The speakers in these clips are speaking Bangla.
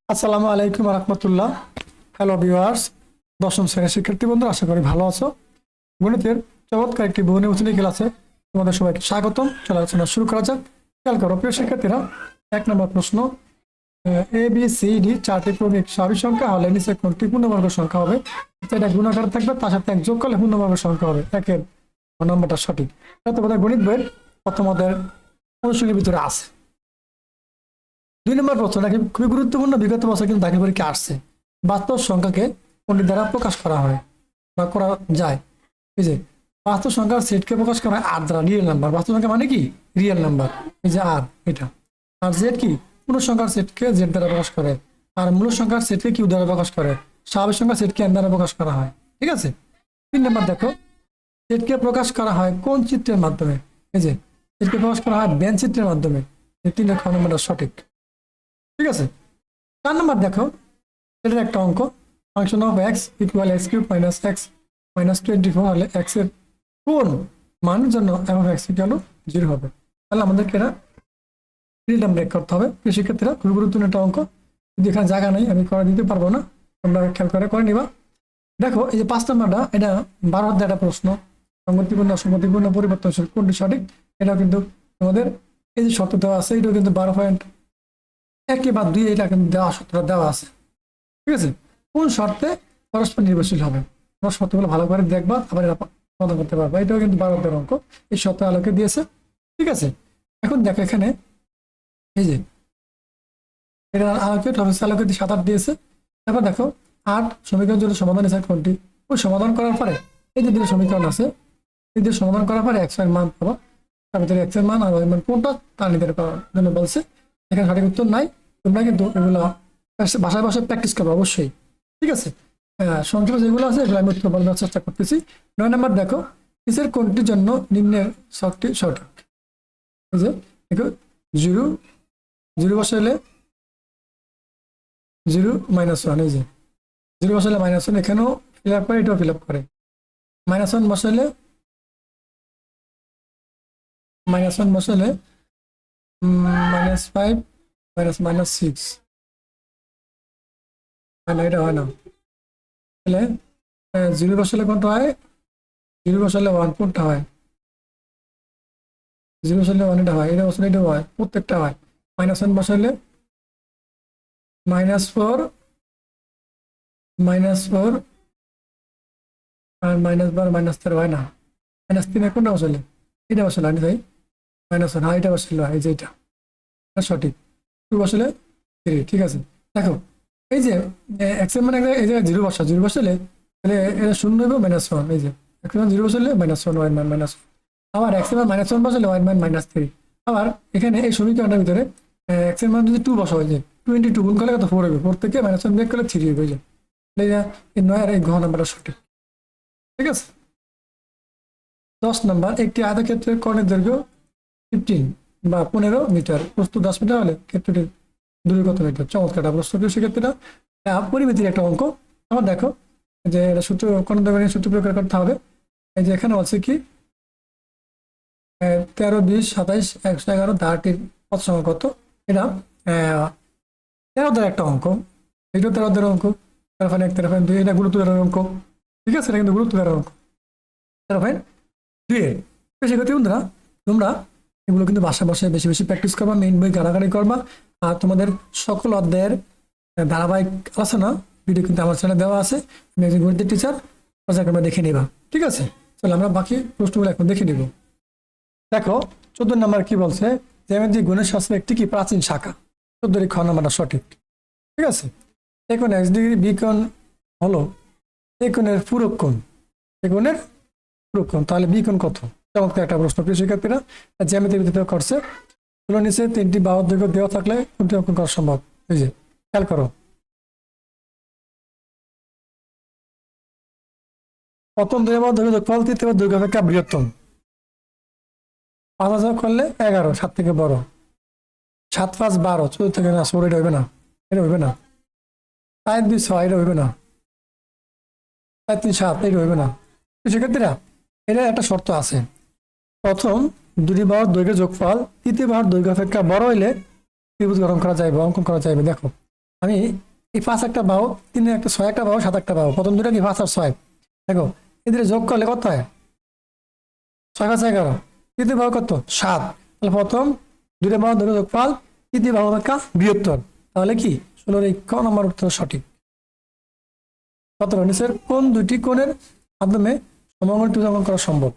আসসালামু আলাইকুম রহমতুল্লাহ। হ্যালো ভিউয়ার্স, দশম শ্রেণীর শিক্ষার্থী বন্ধু, আশা করি ভালো আছো। গণিতের চমৎকার একটি বহু নির্বাচনী ক্লাসে তোমাদের সবাইকে স্বাগতম। চলো আলোচনা শুরু করা যাক। খেয়াল করো প্রিয় শিক্ষার্থীরা, 1 নম্বর প্রশ্ন, এ বি সি ডি চারটি ক্রমিক স্বাভাবিক সংখ্যা হলে নিচে কোনটি পূর্ণবর্গ সংখ্যা হবে? এটা গুণাকার থাকবে, তার সাথে এক যোগ করলে পূর্ণবর্গ সংখ্যা হবে। একের নম্বরটা সঠিক। এটা তোমাদের গণিত বইয়ের প্রথমদের অনুশীলনের ভিতরে আছে। 2 নম্বর প্রশ্ন নাকি খুবই গুরুত্বপূর্ণ, বিগত বছর কিন্তু দাখিল পরীক্ষা আসছে। বাস্তব সংখ্যাকে কোনটি দ্বারা প্রকাশ করা হয় বা করা যায়? এই যে বাস্তব সংখ্যার সেটকে প্রকাশ করা হয় আর দ্বারা, রিয়েল নাম্বার। বাস্তব সংখ্যা মানে কি? Real number. এই যে আর, এটা আর জেড কি? পূর্ণ সংখ্যার সেটকে জেড দ্বারা প্রকাশ করে, আর মূল সংখ্যার সেটকে কিউ দ্বারা প্রকাশ করে, স্বাভাবিক সংখ্যার সেটকে এন দ্বারা প্রকাশ করা হয়। ঠিক আছে। 3 নম্বর দেখো, সেটকে প্রকাশ করা হয় কোন চিত্রের মাধ্যমে? এই যে সেটকে প্রকাশ করা হয় ব্যান চিত্রের মাধ্যমে। এই 3 নম্বরটা সঠিক। ঠিক আছে। 4 নম্বর দেখো, এটার একটা অঙ্ক, function of x equal x cube minus x minus 24 হলে এক্স এর কোন মানের জন্য এফ অফ এক্স ইকুয়াল 0 হবে? তাহলে আমাদেরকে এটা রিটার্ন ব্রেক করতে হবে। শিক্ষার্থীরা, খুব গুরুত্বপূর্ণ একটা অঙ্ক, যদি এখানে জায়গা নেই আমি করে দিতে পারবো না, তোমরা খেয়াল করে নিবা। দেখো এই যে 5 নম্বরটা, এটা 12 অধ্যায় একটা প্রশ্ন, সংগতিপূর্ণ অসংগতিপূর্ণ পরিবর্তনশীল কোনটি সঠিক? এটাও কিন্তু তোমাদের এই যে শর্ত দেওয়া আছে, এটাও কিন্তু 12.1 বা 2 এটা কিন্তু দেওয়া সূত্র দেওয়া আছে। ঠিক আছে। কোন শর্তে পরস্পর নির্ভরশীল হবে? তোমার শর্তগুলো ভালো করে দেখবা, আবার এটা সমাধান করতে পারবা। এটাও কিন্তু 12 অঙ্ক, এই শর্তের আলোকে দিয়েছে। ঠিক আছে। এখন দেখো এখানে এই যে এটা আলোকে আলোকে 7-8 দিয়েছে। তারপর দেখো 8 সমীকরণ জন্য সমাধান এসে কোনটি? ওই সমাধান করার পরে এই যে দুটো সমীকরণ আছে, এই যে সমাধান করার পরে এক্স এর মান পাবো, তার ভিতরে এক্স এর মান আর ওয়াই মান কোনটা তা নির্ধারণ করার জন্য বলছে। এখানে সঠিক উত্তর নাই, তোমরা কিন্তু এগুলো বাসায় বাসায় প্র্যাকটিস করবো অবশ্যই। ঠিক আছে। সংখ্যা যেগুলো আছে এগুলো আমি উত্তর বলার চেষ্টা করতেছি। 9 নম্বর দেখো, নিচের কোনটির জন্য নিম্নের ছকটি সঠিক? এই যে দেখো, 0 0 বসাইলে 0 -1, এই যে 0 বসাইলে -1, এখানেও ফিল আপ করে, এটাও ফিল আপ করে। -1 বসাইলে -5 -6, না এটা হয় না। তাহলে 0 বসালে কোনটা হয়? 0 বসালে 1 কোনটা হয়? 0 বসালে 1 এটা হয়, এটা বসালে এটা হয়, প্রত্যেকটা হয়। -1 বসালে -4 -4 আর -12 -13 হয় না। -3 কোনটা বসালে? এটা বসালে আমি তাই -1, হ্যাঁ এটা বসালে হয়, এই যে এটা সঠিক। 2 বসালে 3। ঠিক আছে। দেখো এই যে এক্স এর মানে এই জায়গায় 0 বসা, 0 বসালে তাহলে এটা 0 হবে -1, এই যে এক্স এর মান 0 বসালে -1 ওয়াই মান -1, আবার এক্স এর মান -1 বসালে ওয়াই মান -3। আবার এখানে এই সমীকরণের ভিতরে এক্স এর মান যদি 2 বসা হয়ে যায়, 22 গুণ করলে কত? 4 হবে, 4 থেকে -1 বিয়োগ করলে 3 হবে, যায়। এই 9 আর এই ঘ নাম্বারটা সঠিক। ঠিক আছে। 10 নম্বর, একটি আয়তক্ষেত্রের কর্ণের দৈর্ঘ্য 15 বা 15 মিটার, প্রস্থ 10 মিটার হলে ক্ষেত্রটির দূরত্ব কত মিটার? চমৎকার প্রশ্ন। সেক্ষেত্রে পরিমিতির একটা অঙ্ক। আমার দেখো যে এটা সূত্র, কর্ণের দৈর্ঘ্য সূত্র প্রয়োগ করতে হবে। এই যে এখানে আছে কি 13 20 27 111 ধারটির পথ সংখ্যা কত? এটা 13 একটা অঙ্ক, এটা 13 অঙ্ক, 13.1 13.2, এটা গুরুত্বের অঙ্ক। ঠিক আছে, এটা কিন্তু গুরুত্বের অঙ্ক 13.2 এর। সেক্ষেত্রে বন্ধুরা, তোমরা এগুলো কিন্তু বাসা বসে বেশি বেশি প্র্যাকটিস করবা, মেইন বই গাড়াগাড়ি করবা। আর তোমাদের সকল অধ্যায়ের ধারাবাহিক আলোচনা ভিডিও কিন্তু আমার চ্যানেলে দেওয়া আছে। আমি একজন গণিতের টিচার, তোমরা দেখে নিবা। ঠিক আছে। চলো আমরা বাকি প্রশ্নগুলো এখন দেখে নিব। দেখো 14 নম্বর কি বলছে? জ্যামিতিক গুণের শাস্ত্রের একটি কি প্রাচীন শাখা? 14 খ নাম্বারটা সঠিক। ঠিক আছে। এ কোণ x ডিগ্রি, বি কোণ হলো এ কোণের পূরক কোণ, এ কোণের পূরক কোণ, তাহলে বি কোণ কত? চমৎকার একটা প্রশ্ন। প্রিয় শিক্ষার্থীরা, জ্যামিতির ভিত্তিতে করছে। তুলো নিচে 3টি বাহুর দৈর্ঘ্য দেওয়া থাকলে কোনটি অঙ্কন করা সম্ভব? এই যে খেয়াল করো, প্রথম 2 বাহুর দৈর্ঘ্য যোগফল, তৃতীয় বাহুর দৈর্ঘ্য অপেক্ষা বৃহত্তম। 5 যোগ করলে 11, 7 থেকে বড়। 7 5 12, 14 থেকে না, 16 এটা হইবে না, এটা হইবে না। 4 2 6 এটা হইবে না, 4 3 7 এটা হইবে না। শিক্ষার্থীরা, এটা একটা শর্ত আছে, প্রথম 2টি বাহুর দৈর্ঘ্য যোগফল তৃতীয় বাহুর দৈর্ঘ্য অপেক্ষা বড় হইলে ত্রিভুজ গঠন করা যাইবে, অঙ্কন করা যাইবে। দেখো আমি এই 5 একটা বাহু, 3 একটা 6 একটা বাহু, 7 একটা বাহু, প্রথম দুটো কি 5 আর 6, দেখো এদের যোগ করলে কত হয়? 6 5 11, তৃতীয় বাহু কত? 7। তাহলে প্রথম দুটো বাহু দুটো যোগফল, তৃতীয় বাহু অপেক্ষা বৃহত্তর, তাহলে কি 16 এই ক নম্বর উত্তর সঠিক। 17 নিচের কোন দুইটি কোণের মাধ্যমে সমকোণ ত্রিভুজ অঙ্কন করা সম্ভব?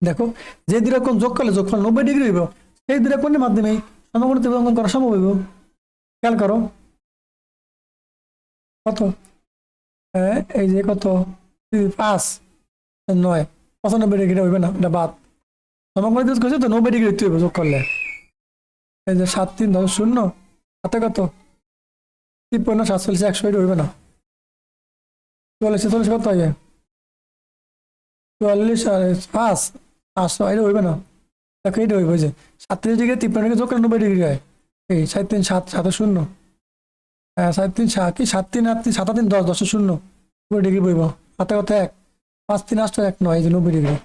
দেখো যে দুটো কোণ যোগ করলে যোগফল 90 ডিগ্রি হইব, সেই দুটো কোণের মাধ্যমে সমকোণ ত্রিভুজ অঙ্কন করা সম্ভব হইব। খেয়াল করো কত, এই যে কত 5 9 95 ডিগ্রি হইবে না, এটা বাদ। সমকোণ ত্রিভুজ করছে তো 90 ডিগ্রি হইবে যোগ করলে। এই যে 7 3 10 0 হাতে কত 53 47 100, এটা হইবে না। 44 40 কত হবে? 44 আর 5 800, এটা হইবে না। দেখো এটা হইবে যে 37 ডিগ্রি 53 ডিগ্রি যোগ করলে 90 ডিগ্রি হয়। এই 7 3 7 7 0, 7 3 7 কি 7 3 8 3 7 3 10 10 0 90 ডিগ্রি বইব। হাতে কত 1 5 3 8 1 9, এই যে 90 ডিগ্রি।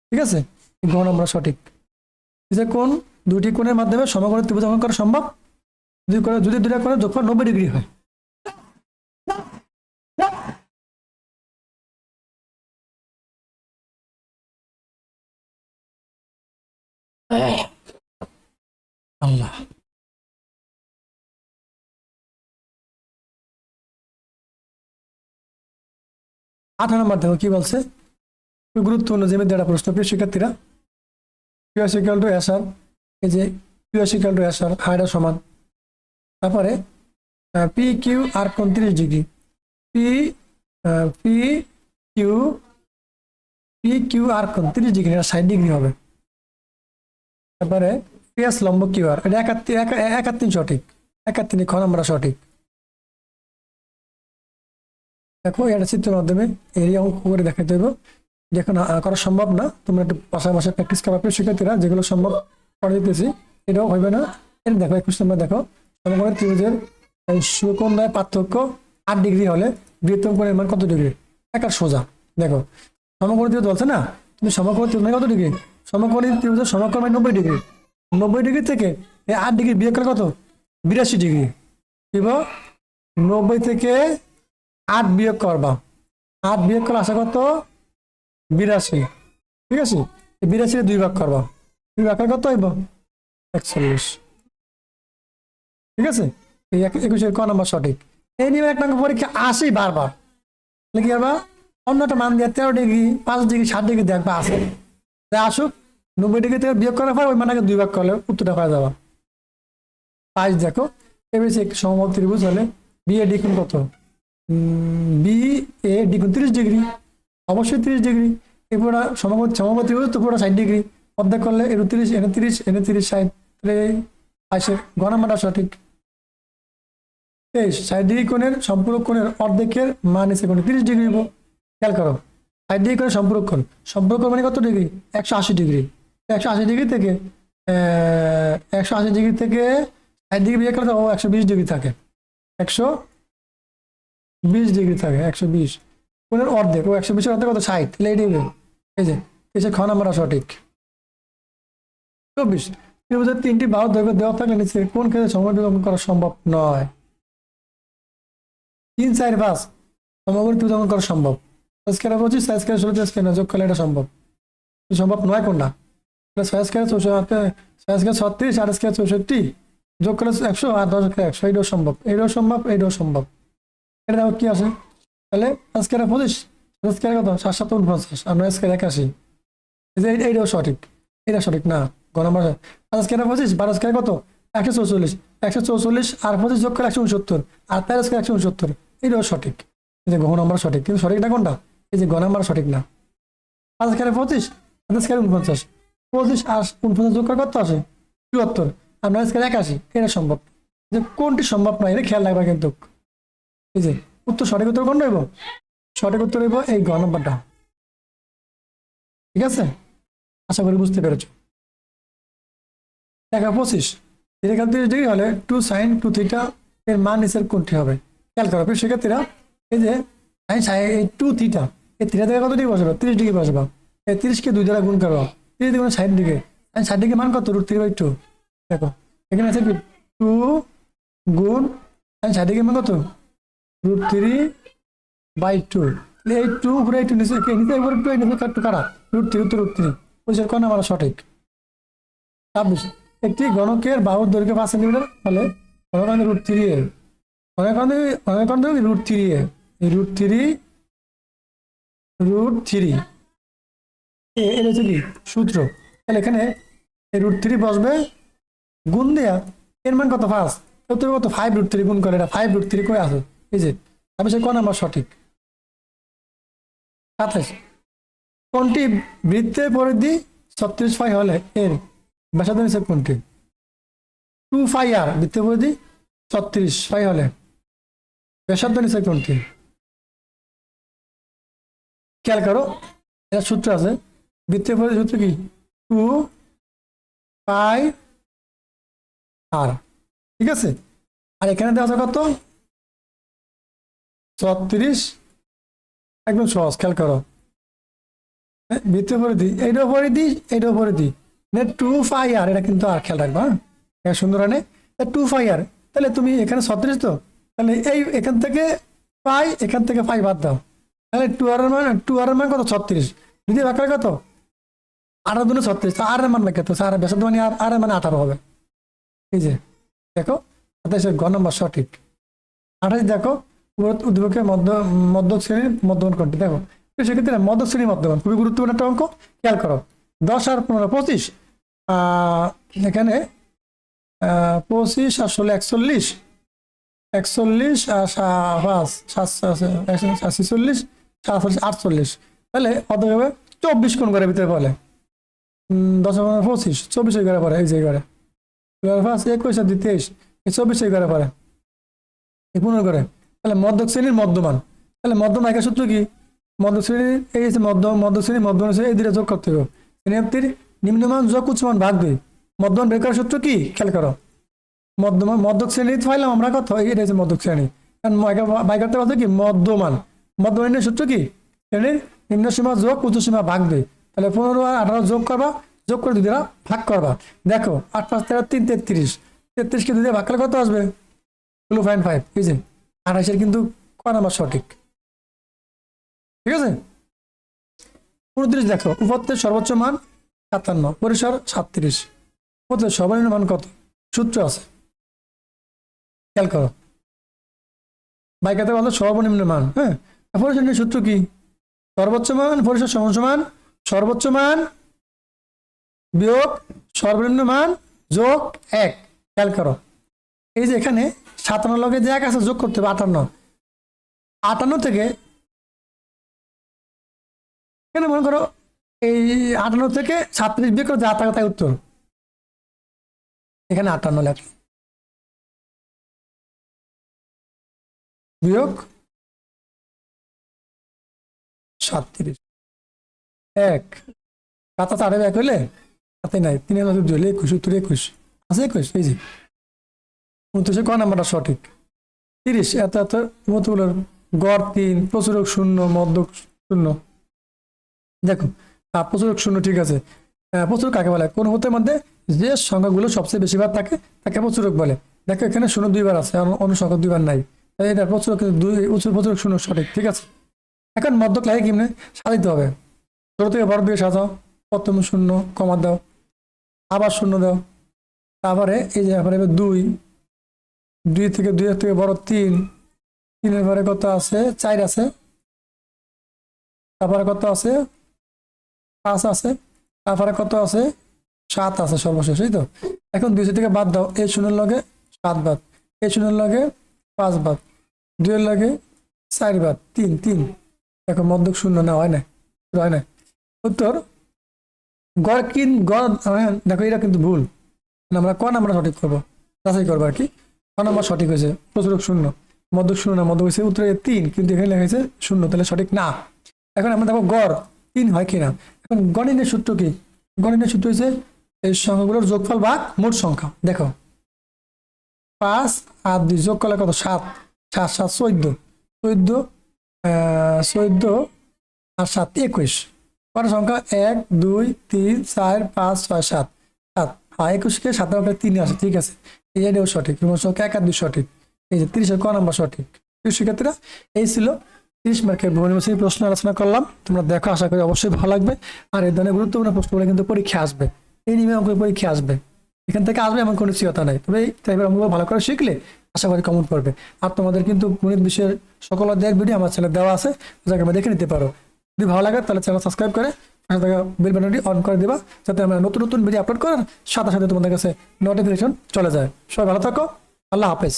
ঠিক আছে, গ নম্বর সঠিক। যে কোন দুটি কোণের মাধ্যমে সমকোণ ত্রিভুজ অঙ্কন করা সম্ভব? যদি দুটা কোণের যোগফল 90 ডিগ্রি হয়। আল্লাহ, 18 নম্বর দেখো কি বলছে, খুব গুরুত্বপূর্ণ জ্যামিতিক একটা প্রশ্ন। প্রিয় শিক্ষার্থীরা, Q equal to S R, এই যে Q equal to S R, হাইডা সমান, তারপরে পি কিউ আর কোণ 30 degree, P P Q P Q R কোণ 30 ডিগ্রি, এটা 60 ডিগ্রি হবে। তারপরে পিএস লম্ব কিউ আর, এটা 71 সঠিক, 71 খ নম্বর সঠিক। দেখো এটা চিত্রের মাধ্যমে এরিয়া অঙ্ক করে দেখাতে হবে, যখন করা সম্ভব না তোমরা একটু পাশাপাশি প্র্যাকটিস করা প্রিয় শিক্ষার্থীরা, যেগুলো সম্ভব করে দিতেছি। এটাও হইবে না। এটা দেখো 21 নম্বর দেখো, সমকোণ ত্রিভুজের সুকোণ দ্বয় পার্থক্য 8 ডিগ্রি হলে বৃহত্তম কোণের মান কত ডিগ্রি? একা সোজা। দেখো সমকোণ ত্রিভুজ বলছে না, তুমি সমকোণ ত্রিভুজ কত ডিগ্রি? সমকোণ ত্রিভুজের সমকোণ মানে 90 ডিগ্রি। 90 ডিগ্রি থেকে এই 8 ডিগ্রি বিয়োগ করে কত? 82 ডিগ্রি। কি 90 থেকে 8 বিয়োগ করবা, 8 বিয়োগ করে আসা কত? 82। ঠিক আছে, 82 2 ভাগ করবা, 2 ভাগ কত হইব? 41। ঠিক আছে, এই 21 ক নম্বর সঠিক। এই নিয়ে একটা পরীক্ষা আসেই বারবার, কি করবা? অন্যটা মান দিয়ে 13 ডিগ্রি 5 ডিগ্রি 7 ডিগ্রি দেখবা আসে, আসুক 90 ডিগ্রি থেকে বিয়োগ করার পর ওই মানটাকে 2 ভাগ করলে উত্তরটা পাওয়া যাবা। 5 দেখো, এবিসি একটি সমবাহু ত্রিভুজ হলে বি এ ডি কোণ কত? বি এ ডি কোণ 30 ডিগ্রি, অবশ্যই 30 ডিগ্রি। এরপর সমবাহু ত্রিভুজ তো পুরো 60 ডিগ্রি, অর্ধেক করলে এর 30 এনে 30 এনে 30 60, আসে গ নাম্বারটা সঠিক। 60 ডিগ্রি কোণের সম্পূরক কোণের অর্ধেকের মান এসে কোণে 30 ডিগ্রি। খেয়াল করো 60 ডিগ্রি কোণের সম্পূরক কোণ, সম্পূরক কোণ মানে কত ডিগ্রি? 180 ডিগ্রি। 180 ডিগ্রি থেকে 180 ডিগ্রি থেকে 60 ডিগ্রি বিয়োগ করলে ও 120 ডিগ্রি থাকে, 120 ডিগ্রি থাকে, 120 কোণের অর্ধেক, ও 120 অর্ধেক কত? 60। তাহলে এই ডিগ্রি, এই যে এসে খ নাম্বার সঠিক। 24 ত্রিভুজের 3টি বাহুর দৈর্ঘ্য দেওয়া থাকলে নিচে কোন ক্ষেত্রে সমকোণ ত্রিভুজ করা সম্ভব নয়? 3 4 5 সমকোণ ত্রিভুজ অঙ্কন করা সম্ভব। স্কয়ার 25 সাইজ স্কয়ার 16 স্কয়ার যোগ করলে এটা সম্ভব। সম্ভব নয় কোনটা? সাইজ স্কয়ার 64, সাইজ স্কয়ার 36 আর স্কয়ার 64 যোগ করলে 100 আর 10 স্কয়ার 100, এটাও সম্ভব, এটাও সম্ভব, এটাও সম্ভব। এটা দেখো কি আছে, তাহলে স্কয়ার 25 স্কয়ার কত? 7 7 49 আর 9 স্কয়ার 81, এইটাও সঠিক। এটা সঠিক না, গ নম্বর। স্কয়ার 25 12 স্কয়ার কত? 144, 144 আর 25 যোগ করে 169 আর 13 স্কয়ার 169, এটাও সঠিক। এই যে ঘ নম্বর সঠিক, কিন্তু সঠিকটা কোনটা? এই যে গ নম্বর সঠিক না। 5 স্কয়ার 25 7 স্কয়ার 49, 25 আর 49 যোগ করে কত আসে? 74 আর 9 স্কয়ার 81, এটা সম্ভব। যে কোনটি সম্ভব নয় এটা খেয়াল রাখবা কিন্তু। এই যে উত্তর, সঠিক উত্তর কোনটা হইব? সঠিক উত্তর হইব এই গ নম্বরটা। ঠিক আছে, আশা করি বুঝতে পেরেছ। 25 30 ডিগ্রি হলে 2 sin 2 থিটা এর মান নিচের কোনটি হবে? খেয়াল করো শিক্ষার্থীরা, এই যে এই 2 থিটা, এই থিটা থেকে কত ডিগ্রি বসাবো? 30 ডিগ্রি বসাবো। এই 30 কে 2 দ্বারা গুণ করবো, 30 দ্বিগুণ 60 ডিগ্রি, 60 ডিগ্রি মান কত? √3/2। দেখো এখানে আছে কি 2 গুণ সাইডে কি মান কত √3/2, এই 2 উপরে এই 2 নিচে নিচে উপরে 2 নিচে একটু কাটা √3 উত্তর √3 পরিষ্কার কোন আমার সঠিক। 26 একটি ঘনকের বাহুর দৈর্ঘ্য 5 সেন্টিমিটার হলে ঘনকান্ত √3 এর ঘনকান্ত √3 এর √3 এর হচ্ছে কি সূত্র। তাহলে এখানে এই √3 বসবে গুণ দেয়া এর মান কত 5, তুমি কত 5 √3 গুণ করে, এটা 5 √3 কই আছে এই যে আমি সে কোন নাম্বার সঠিক। 27 কোনটি বৃত্তের পরিধি 36 পাই হলে এর ব্যাসার্ধ নিচে কোনটি? 2πr বৃত্তের পরিধি 36 পাই হলে ব্যাসার্ধ নিচে কোনটি? খেয়াল করো এটা সূত্র আছে, বৃত্তের পরিধি সূত্র কি 2πr, ঠিক আছে। আর এখানে দেওয়া আছে কত 36, একদম সহজ। খেয়াল করো বৃত্তের পরিধি এইটার পরিধি এইটার পরিধি 2πr, এটা কিন্তু আর খেয়াল রাখবা হ্যাঁ সুন্দর আনে 2πr। তাহলে তুমি এখানে 36 তো, তাহলে এই এখান থেকে পাই এখান থেকে পাই বাদ দাও, তাহলে 2r এর মান কত 36, দ্বিতীয় ভাগ কত 18 × 36, আর এর মান বাকি তো আর ব্যাসার্ধ মানে আর এর মানে 18 হবে। এই যে দেখো 27 গ নম্বর সঠিক। 28 দেখো উদ্দীপকের মধ্যক শ্রেণীর মধ্যমান কোনটি? দেখো সেক্ষেত্রে মধ্যক শ্রেণীর মধ্যমান খুবই গুরুত্বপূর্ণ একটা অঙ্ক। খেয়াল করো 10 আর 15 25, এখানে 25 আর 16 41, 41 আর 46 48, তাহলে কত হবে 24 কোণ করে ভিতরে বলে 10 25 24 করে পড়ে, এই যে করে 21 আর 23 24 করে পড়ে 15 করে। তাহলে মধ্যক শ্রেণীর মধ্যমান, তাহলে মধ্যমান একের সূত্র কি মধ্যক শ্রেণীর এই যে মধ্যক শ্রেণীর মধ্যমান এই দুটো যোগ করতে হবে, শ্রেণীর নিম্নমান যোগ উচ্চমান ভাগ 2, মধ্যমান বের করার সূত্র কি খেয়াল করো মধ্যক শ্রেণী পাইলাম আমরা কত, এটা হচ্ছে মধ্যক শ্রেণী, বাই করতে পারছো কি মধ্যমানের সূত্র কি শ্রেণীর নিম্ন সীমা যোগ উচ্চ সীমা ভাগ 2, তাহলে 15 আর 18 যোগ করবা, যোগ করে 2 দ্বারা ভাগ করবা। দেখো 8 5 13 3 33, 33 কে 2 দিয়ে ভাগ করলে কত আসবে 5, এই যে 28 কিন্তু ক নাম্বার সঠিক, ঠিক আছে। 29 দেখো উপত্যের সর্বোচ্চ মান 57, পরিসর 37, উপত্যের সর্বনিম্ন মান কত? সূত্র আছে খেয়াল করো বাইকাতে বলো সর্বনিম্ন মান, হ্যাঁ পরিসরের সূত্র কি সর্বোচ্চ মান পরিসর সমান সমান সর্বোচ্চ মান বিয়োগ সর্বনিম্ন মান যোগ 1। খেয়াল করো এই যে এখানে 57 লগে যে 1 আছে যোগ করতে হবে 58 থেকে, কেন মনে করো এই 58 থেকে 37 বিয়োগ করে যা থাকে তাই উত্তর, এখানে 58 লেখ বিয়োগ 37 1 কাতা 4 এক হইলে তাতে নাই 3 এর মধ্যে 2 21 উত্তর 21 আছে 21, এই যে 29 ক নাম্বারটা সঠিক। 30 এত এত মতগুলোর গড় 3, প্রচুরক 0, মধ্যক 0। দেখো প্রচুরক 0 ঠিক আছে, প্রচুরক কাকে বলে কোন হতের মধ্যে যে সংখ্যাগুলো সবচেয়ে বেশিবার থাকে তাকে প্রচুরক বলে। দেখো এখানে 0 2 বার আছে, অন্য সংখ্যা 2 বার নাই, এটা প্রচুরক 2 প্রচুরক 0 সঠিক, ঠিক আছে। এখন মধ্যক লাগে কেমনে সাজাইতে হবে, ছোট থেকে বড় দিয়ে সাজাও, প্রথম 0 কমা দাও আবার 0 দাও, তারপরে এই যে 2 থেকে 2 থেকে বড় 3, 3 এর পরে কত আছে 4 আছে, তারপরে কত আছে 5 আছে, তারপরে কত আছে 7 আছে সর্বশেষ, এই তো। এখন 2 থেকে বাদ দাও, এই 0 লগে 7 বাদ, এই 0 লগে 5 বাদ, 2 এর লগে 4 বাদ, 3 দেখো মধ্যক 0 না হয় না উত্তর গড় গড়। দেখো এটা কিন্তু ভুল, আমরা ক নাম্বার সঠিক করবো যাচাই করবো আর কি, ক নাম্বার সঠিক হয়েছে প্রচুরক 0 মধ্যক 0 না, মধ্যক হয়েছে উত্তরে 3 কিন্তু এখানে লেখা হয়েছে 0, তাহলে সঠিক না। এখন আমরা দেখো গড় 3 হয় কিনা। এখন গণিতের সূত্র কি, গণিতের সূত্র হচ্ছে এই সংখ্যাগুলোর যোগফল ভাগ মোট সংখ্যা। দেখো 5 আর 2 যোগ করলে কত 7, 7 7 14 আর 7 21, কত সংখ্যা 1 2 3 4 5 6 7 7, হ্যাঁ 21 কে 7 3 আসে, ঠিক আছে এটাও সঠিক, সংখ্যা 1 আর 2 সঠিক। এই যে 30-এর ক নাম্বার সঠিক। প্রিয় শিক্ষার্থীরা, এই ছিল 30 মার্কের বহুনির্বাচনী প্রশ্ন আলোচনা করলাম। তোমরা দেখো, আশা করি অবশ্যই ভালো লাগবে। আর এই ধরনের গুরুত্বপূর্ণ প্রশ্নগুলো কিন্তু পরীক্ষা আসবে, এই নিয়মে অঙ্কের পরীক্ষা আসবে, এখান থেকে আসবে এমন কোনো নিশ্চয়তা নাই। তবে এই টাইপের অঙ্কগুলো ভালো করে শিখলে আশা করি কমন করবে। আর তোমাদের কিন্তু গণিত বিষয়ের সকল অধ্যায়ের ভিডিও আমার চ্যানেলে দেওয়া আছে, যাকে আমি দেখে নিতে পারো। যদি ভালো লাগে তাহলে চ্যানেল সাবস্ক্রাইব করে পাশে থাকা বেল বাটনটি অন করে দিবা, যাতে আমরা নতুন নতুন ভিডিও আপলোড করার সাথে সাথে তোমাদের কাছে নোটিফিকেশন চলে যায়। সবাই ভালো থাকো, আল্লাহ হাফেজ।